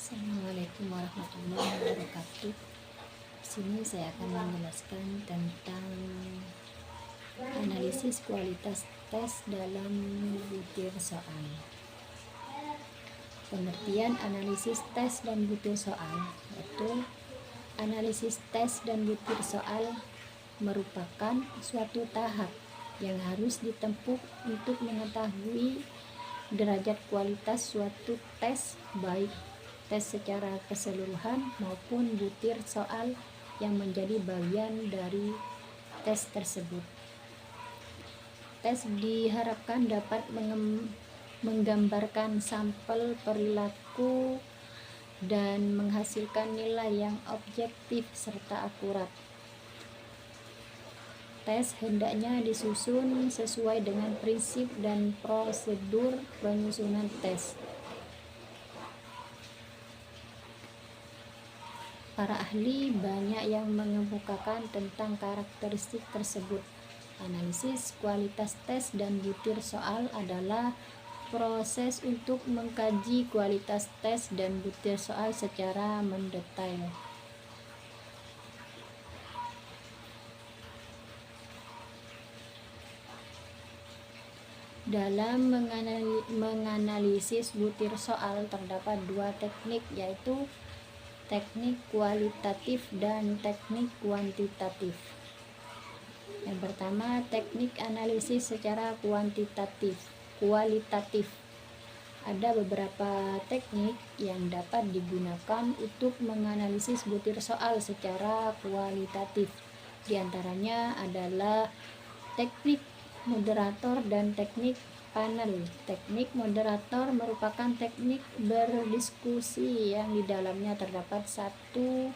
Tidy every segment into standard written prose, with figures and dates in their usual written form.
Assalamualaikum warahmatullahi wabarakatuh. Di sini saya akan menjelaskan tentang analisis kualitas tes dalam butir soal. Pengertian analisis tes dan butir soal yaitu analisis tes dan butir soal merupakan suatu tahap yang harus ditempuh untuk mengetahui derajat kualitas suatu tes, baik tes secara keseluruhan maupun butir soal yang menjadi bagian dari tes tersebut. Tes diharapkan dapat menggambarkan sampel perilaku dan menghasilkan nilai yang objektif serta akurat. Tes hendaknya disusun sesuai dengan prinsip dan prosedur penyusunan tes. Para ahli banyak yang mengemukakan tentang karakteristik tersebut. Analisis kualitas tes dan butir soal adalah proses untuk mengkaji kualitas tes dan butir soal secara mendetail. Dalam menganalisis butir soal terdapat dua teknik, yaitu teknik kualitatif dan teknik kuantitatif. Yang pertama, teknik analisis secara kualitatif. Ada beberapa teknik yang dapat digunakan untuk menganalisis butir soal secara kualitatif. Di antaranya adalah teknik moderator dan teknik panel. Teknik moderator merupakan teknik berdiskusi yang di dalamnya terdapat satu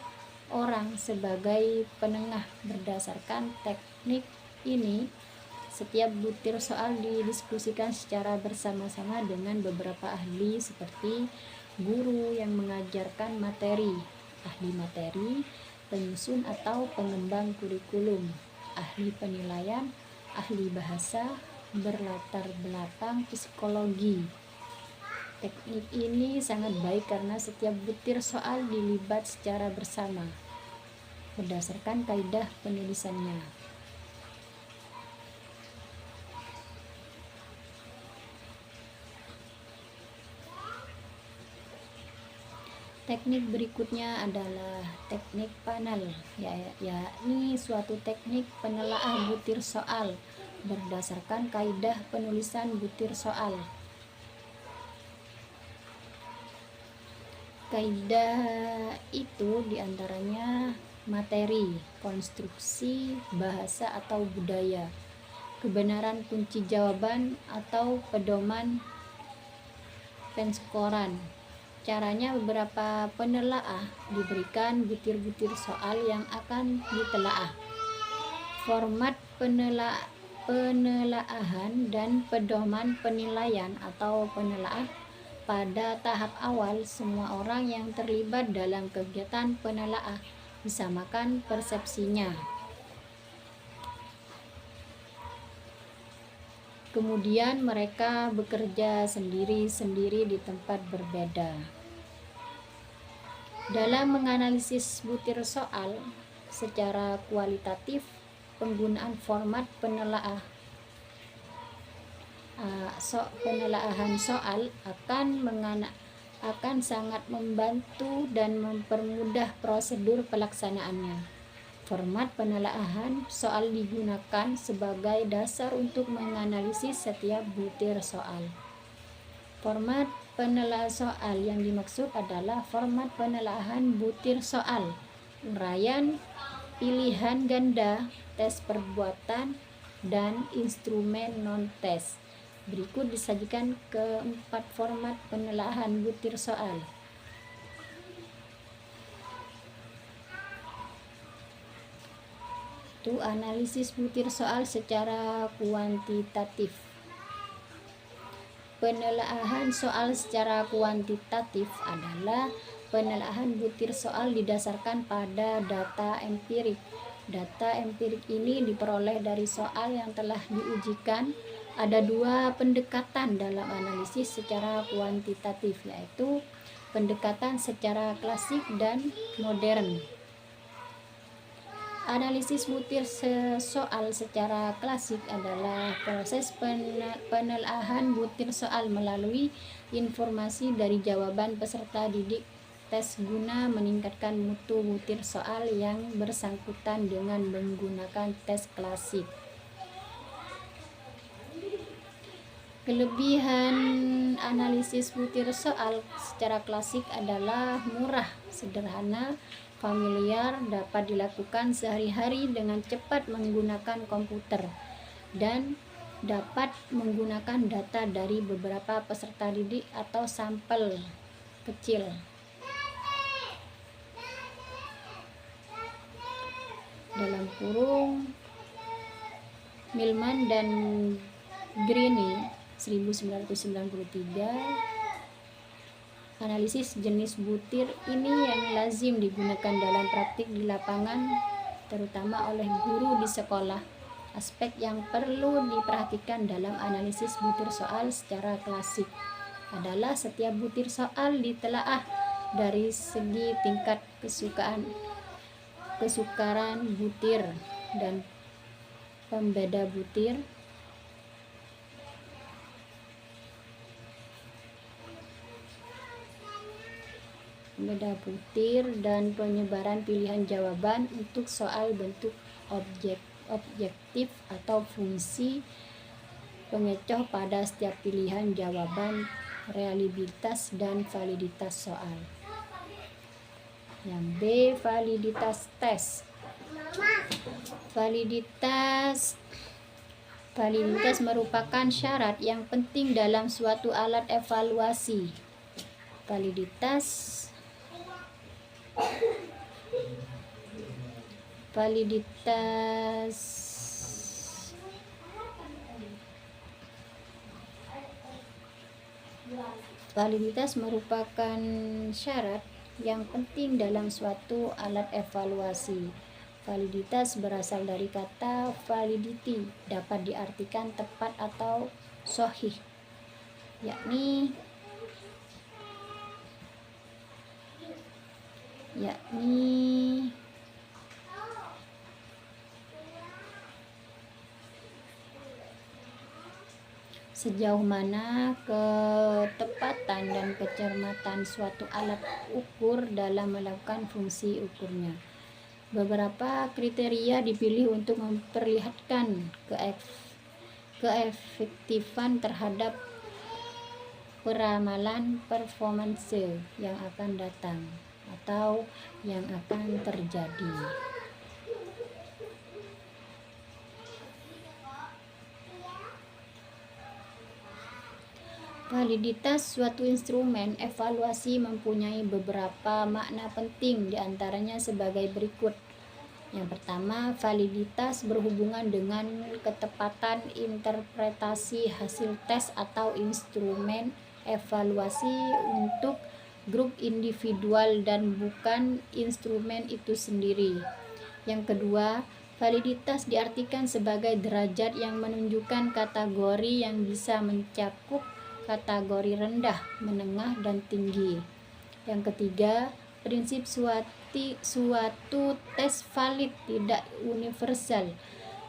orang sebagai penengah. Berdasarkan teknik ini, setiap butir soal didiskusikan secara bersama-sama dengan beberapa ahli seperti guru yang mengajarkan materi, ahli materi, penyusun atau pengembang kurikulum, ahli penilaian, ahli bahasa, berlatar belakang psikologi. Teknik ini sangat baik karena setiap butir soal dilibat secara bersama berdasarkan kaidah penulisannya. Teknik berikutnya adalah teknik panel, yakni suatu teknik penelaah butir soal berdasarkan kaidah penulisan butir soal. Kaidah itu diantaranya materi, konstruksi, bahasa atau budaya, kebenaran kunci jawaban atau pedoman penskoran. Caranya, beberapa penelaah diberikan butir-butir soal yang akan ditelaah. Format penelaahan dan pedoman penilaian atau penelaah. Pada tahap awal, semua orang yang terlibat dalam kegiatan penelaah disamakan persepsinya. Kemudian mereka bekerja sendiri-sendiri di tempat berbeda. Dalam menganalisis butir soal secara kualitatif, penggunaan format penelaahan soal akan sangat membantu dan mempermudah prosedur pelaksanaannya. Format penelaahan soal digunakan sebagai dasar untuk menganalisis setiap butir soal. Format penelaahan soal yang dimaksud adalah format penelaahan butir soal, uraian, pilihan ganda, tes perbuatan, dan instrumen non-tes. Berikut disajikan keempat format penelaahan butir soal. Analisis butir soal secara kuantitatif. Penelaahan soal secara kuantitatif adalah penelaahan butir soal didasarkan pada data empirik. Data empirik ini diperoleh dari soal yang telah diujikan Ada dua pendekatan dalam analisis secara kuantitatif, yaitu pendekatan secara klasik dan modern. Analisis butir soal secara klasik adalah proses penelaahan butir soal melalui informasi dari jawaban peserta didik tes guna meningkatkan mutu butir soal yang bersangkutan dengan menggunakan tes klasik. Kelebihan analisis butir soal secara klasik adalah murah, sederhana, familiar, dapat dilakukan sehari-hari dengan cepat menggunakan komputer, dan dapat menggunakan data dari beberapa peserta didik atau sampel kecil. Dalam kurung Milman dan Greene 1993, analisis jenis butir ini yang lazim digunakan dalam praktik di lapangan, terutama oleh guru di sekolah. Aspek yang perlu diperhatikan dalam analisis butir soal secara klasik adalah setiap butir soal ditelaah dari segi tingkat kesukaran butir dan pembeda butir, dan penyebaran pilihan jawaban untuk soal bentuk objektif atau fungsi pengecoh pada setiap pilihan jawaban, reliabilitas dan validitas soal. Yang B, validitas tes. Validitas merupakan syarat yang penting dalam suatu alat evaluasi. Validitas merupakan syarat yang penting dalam suatu alat evaluasi. Validitas berasal dari kata validity, dapat diartikan tepat atau sahih, yakni sejauh mana ketepatan dan kecermatan suatu alat ukur dalam melakukan fungsi ukurnya. Beberapa kriteria dipilih untuk memperlihatkan keefektifan terhadap peramalan performance yang akan datang atau yang akan terjadi. Validitas suatu instrumen evaluasi mempunyai beberapa makna penting, diantaranya sebagai berikut. Yang pertama, validitas berhubungan dengan ketepatan interpretasi hasil tes atau instrumen evaluasi untuk grup individual dan bukan instrumen itu sendiri. Yang kedua, validitas diartikan sebagai derajat yang menunjukkan kategori yang bisa mencakup kategori rendah, menengah, dan tinggi. Yang ketiga, prinsip suatu tes valid tidak universal.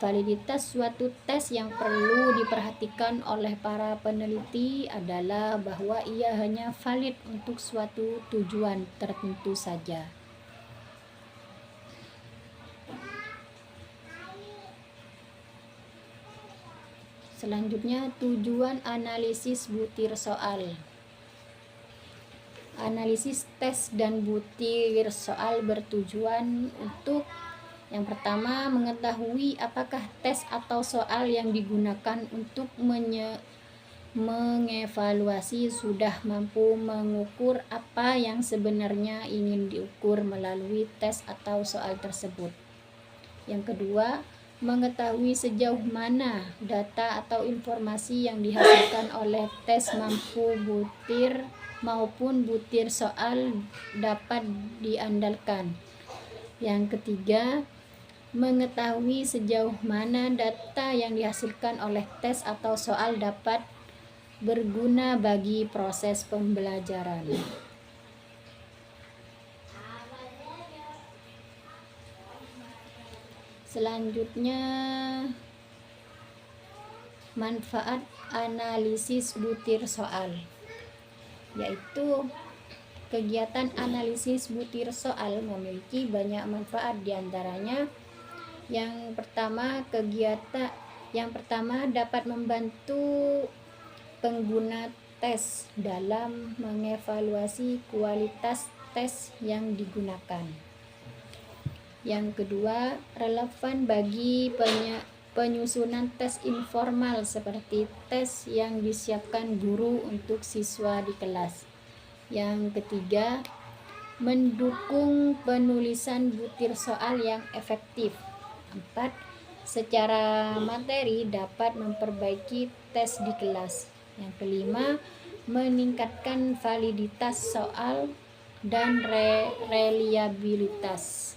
Validitas suatu tes yang perlu diperhatikan oleh para peneliti adalah bahwa ia hanya valid untuk suatu tujuan tertentu saja. Selanjutnya, tujuan analisis butir soal. Analisis tes dan butir soal bertujuan untuk yang pertama, mengetahui apakah tes atau soal yang digunakan untuk mengevaluasi sudah mampu mengukur apa yang sebenarnya ingin diukur melalui tes atau soal tersebut. Yang kedua, mengetahui sejauh mana data atau informasi yang dihasilkan oleh tes butir maupun butir soal dapat diandalkan. Yang ketiga, mengetahui sejauh mana data yang dihasilkan oleh tes atau soal dapat berguna bagi proses pembelajaran. Selanjutnya, manfaat analisis butir soal, yaitu kegiatan analisis butir soal memiliki banyak manfaat. Diantaranya yang pertama dapat membantu pengguna tes dalam mengevaluasi kualitas tes yang digunakan. Yang kedua, relevan bagi penyusunan tes informal seperti tes yang disiapkan guru untuk siswa di kelas. Yang ketiga, mendukung penulisan butir soal yang efektif. 4. Secara materi dapat memperbaiki tes di kelas. Yang kelima, meningkatkan validitas soal dan reliabilitas.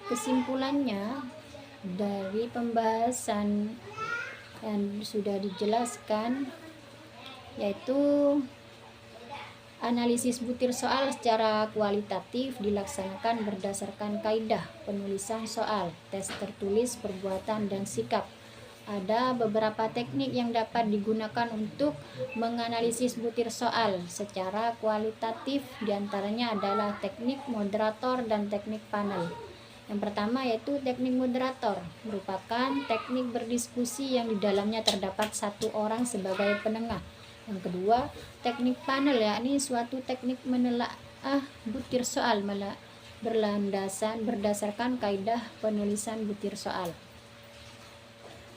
Kesimpulannya, dari pembahasan yang sudah dijelaskan, yaitu analisis butir soal secara kualitatif dilaksanakan berdasarkan kaidah penulisan soal, tes tertulis, perbuatan, dan sikap. Ada beberapa teknik yang dapat digunakan untuk menganalisis butir soal secara kualitatif, diantaranya adalah teknik moderator dan teknik panel. Yang pertama yaitu teknik moderator, merupakan teknik berdiskusi yang di dalamnya terdapat satu orang sebagai penengah. Yang kedua, teknik panel, yakni suatu teknik menelaah butir soal berdasarkan kaidah penulisan butir soal.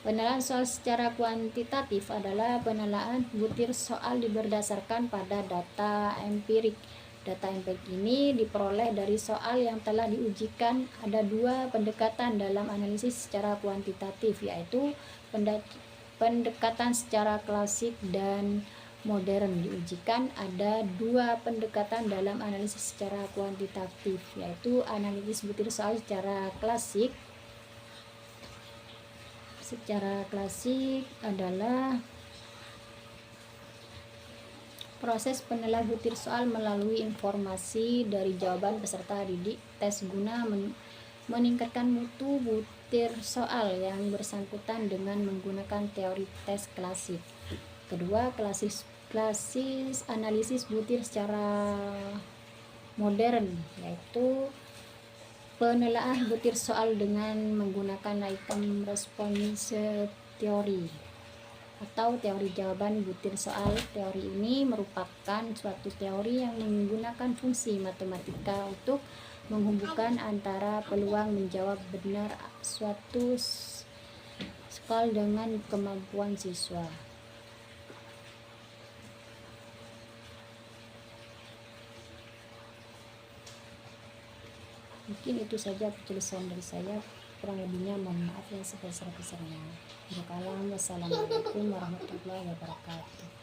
Penilaian soal secara kuantitatif adalah penilaian butir soal berdasarkan pada data empirik. Data empirik ini diperoleh dari soal yang telah diujikan. Ada dua pendekatan dalam analisis secara kuantitatif, yaitu pendekatan secara klasik dan modern. Diujikan ada dua pendekatan dalam analisis secara kuantitatif, yaitu analisis butir soal secara klasik. Secara klasik adalah proses penilaian butir soal melalui informasi dari jawaban peserta didik tes guna meningkatkan mutu butir soal yang bersangkutan dengan menggunakan teori tes klasik. Kedua, klasis analisis butir secara modern, yaitu penilaian butir soal dengan menggunakan item response teori atau teori jawaban butir soal. Teori ini merupakan suatu teori yang menggunakan fungsi matematika untuk menghubungkan antara peluang menjawab benar suatu soal dengan kemampuan siswa. Mungkin itu saja penjelasan dari saya, kurang lebihnya mohon maaf yang sebesar-besarnya. Wassalamualaikum warahmatullahi wabarakatuh.